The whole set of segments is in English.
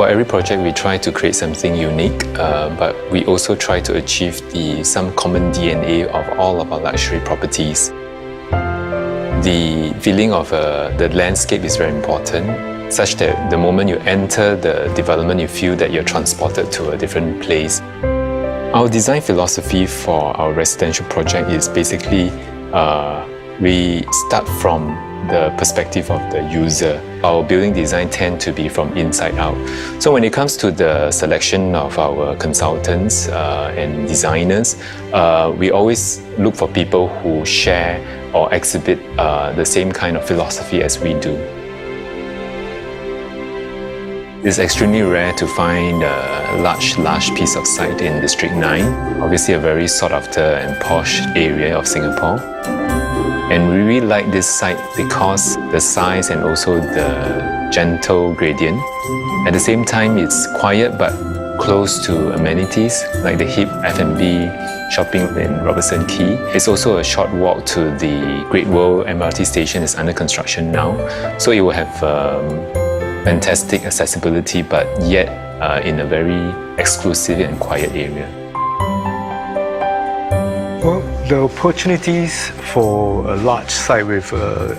For every project, we try to create something unique, but we also try to achieve some common DNA of all of our luxury properties. The feeling of the landscape is very important, such that the moment you enter the development, you feel that you're transported to a different place. Our design philosophy for our residential project is basically we start from the perspective of the user. Our building design tend to be from inside out. So when it comes to the selection of our consultants and designers, we always look for people who share or exhibit the same kind of philosophy as we do. It's extremely rare to find a large piece of site in District 9. Obviously a very sought after and posh area of Singapore. And we really like this site because the size and also the gentle gradient. At the same time, it's quiet but close to amenities like the hip F&B shopping in Robertson Quay. It's also a short walk to the Great World MRT station. It's under construction now. So it will have fantastic accessibility, but yet in a very exclusive and quiet area. Well, the opportunities for a large site with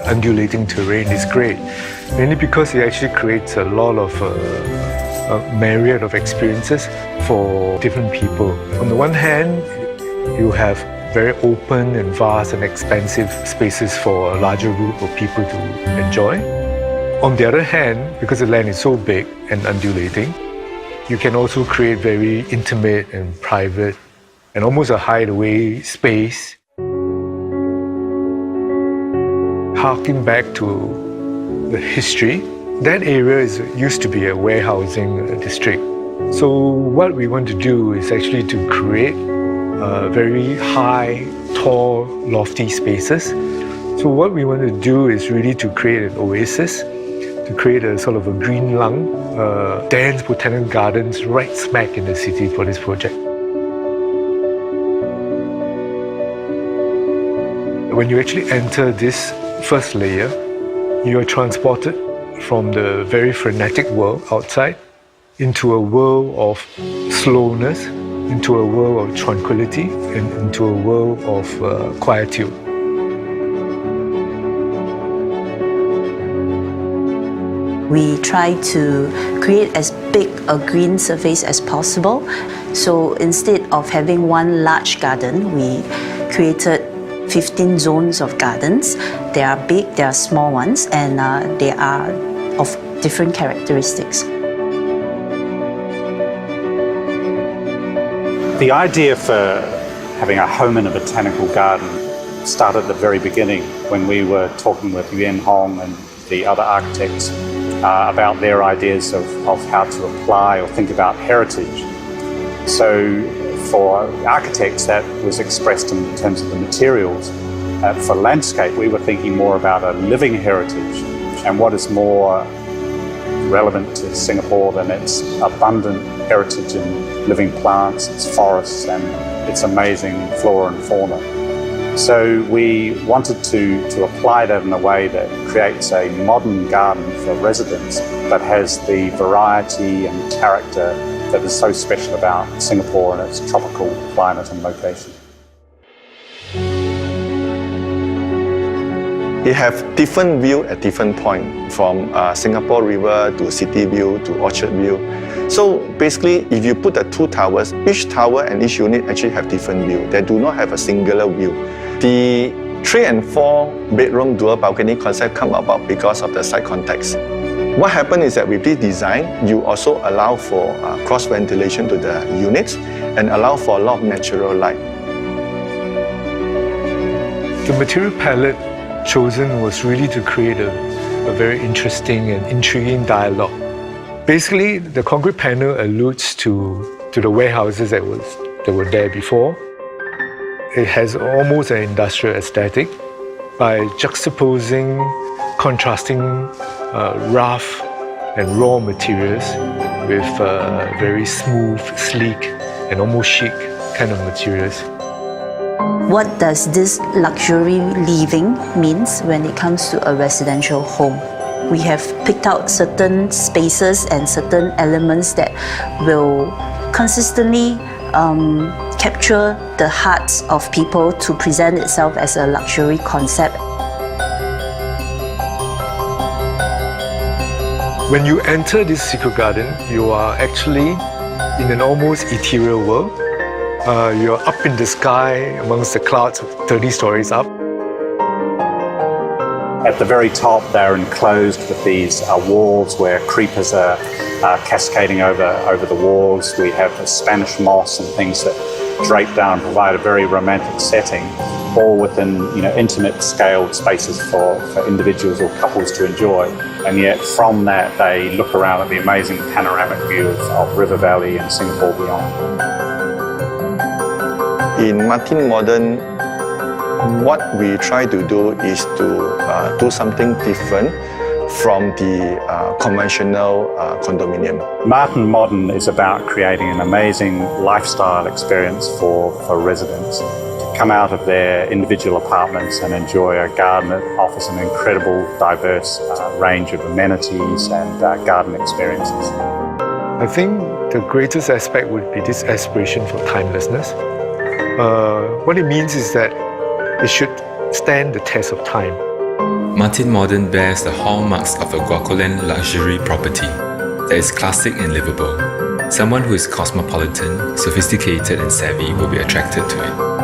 undulating terrain is great, mainly because it actually creates a lot of a myriad of experiences for different people. On the one hand, you have very open and vast and expansive spaces for a larger group of people to enjoy. On the other hand, because the land is so big and undulating, you can also create very intimate and private and almost a hideaway space. Harking back to the history, that area used to be a warehousing district. So what we want to do is actually to create very high, tall, lofty spaces. So what we want to do is really to create an oasis, to create a sort of a green lung, dense botanical gardens right smack in the city for this project. When you actually enter this first layer, you are transported from the very frenetic world outside into a world of slowness, into a world of tranquility, and into a world of quietude. We try to create as big a green surface as possible. So instead of having one large garden, we created 15 zones of gardens. They are big, they are small ones, and they are of different characteristics. The idea for having a home in a botanical garden started at the very beginning when we were talking with Yuan Hong and the other architects about their ideas of how to apply or think about heritage. So for architects, that was expressed in terms of the materials. For landscape, we were thinking more about a living heritage, and what is more relevant to Singapore than its abundant heritage in living plants, its forests, and its amazing flora and fauna. So we wanted to apply that in a way that creates a modern garden for residents that has the variety and character that is so special about Singapore and its tropical climate and location. It have different view at different point, from Singapore River to City View to Orchard View. So basically, if you put the two towers, each tower and each unit actually have different view. They do not have a singular view. The 3 and 4 bedroom dual balcony concept come about because of the site context. What happened is that with this design, you also allow for cross ventilation to the units and allow for a lot of natural light. The material palette chosen was really to create a very interesting and intriguing dialogue. Basically, the concrete panel alludes to the warehouses that were there before. It has almost an industrial aesthetic by juxtaposing, contrasting rough and raw materials with very smooth, sleek, and almost chic kind of materials. What does this luxury living means when it comes to a residential home? We have picked out certain spaces and certain elements that will consistently capture the hearts of people to present itself as a luxury concept. When you enter this secret garden, you are actually in an almost ethereal world. You're up in the sky amongst the clouds 30 stories up. At the very top, they're enclosed with these walls where creepers are cascading over the walls. We have Spanish moss and things that drape down and provide a very romantic setting, all within intimate scaled spaces for individuals or couples to enjoy. And yet from that, they look around at the amazing panoramic view of River Valley and Singapore beyond. In Martin Modern, what we try to do is to do something different from the conventional condominium. Martin Modern is about creating an amazing lifestyle experience for residents to come out of their individual apartments and enjoy a garden that offers an incredible, diverse range of amenities and garden experiences. I think the greatest aspect would be this aspiration for timelessness. What it means is that it should stand the test of time. Martin Modern bears the hallmarks of a Guacolan luxury property that is classic and livable. Someone who is cosmopolitan, sophisticated and savvy will be attracted to it.